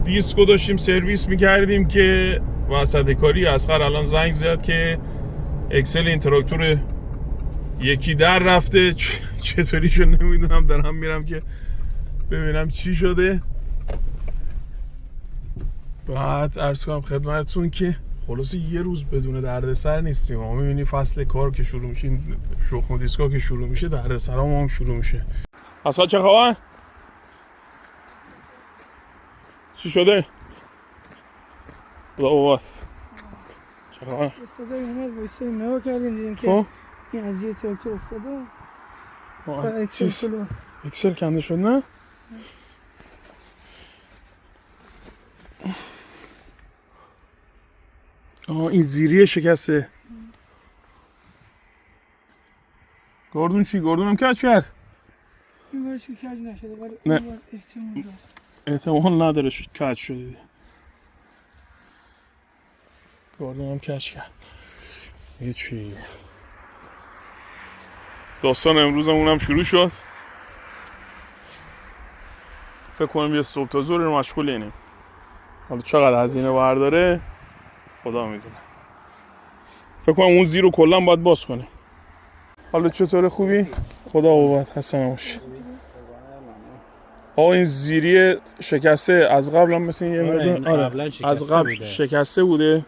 دیسکو داشتیم سرویس میکردیم که وسط کاری اصغر الان زنگ زد که اکسل این تراکتور یکی در رفته. چطوری شد نمیدونم، دارم میرم که ببینم چی شده. بعد عرض کنم خدمتتون که خلاص یه روز بدون دردسر نیستیم. ما میبینی فصل کار که شروع میشه، شخم و دیسکا که شروع میشه، دردسرام هم شروع میشه. اصلا چه خبر؟ چی شده؟ بابا چه خبر؟ صدای اومد وایسای نگاه کردیم دیدیم که این از زیر تراکتور افتاده. اکسل کنده شد نه؟ این زیری شکسته. گردون چی؟ گردونم کج کرد؟ این بارش که کج نشده ولی نه. این بار احتمال داره. احتمال نداره کج شده. گردونم کج کرد. هیچی. داستان امروزمون هم شروع شد. فکر کنم یه صبح تا ظهر مشغول اینیم. حالا چقدر هزینه برداره خدا میدونه. فکر کنم اون زیرو کلا باید باز کنیم. حالا چطوره خوبی؟ خدا قوت، خسته نباشی. این زیری شکسته از قبل هم مثل یه مقدار از قبل شکسته بوده.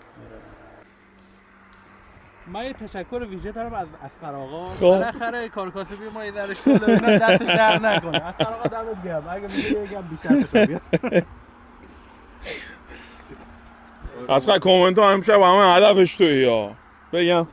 من یه تشکر ویژه دارم از اصغر آقا. بالاخره کارکاسبی ما یه درش شده دستش درد نکنه. اصغر آقا دمت گرم. اگه میگه یکم بیشتر بشه بیا. اصغر کامنت ها امشب همه هدفش تویی یا بگم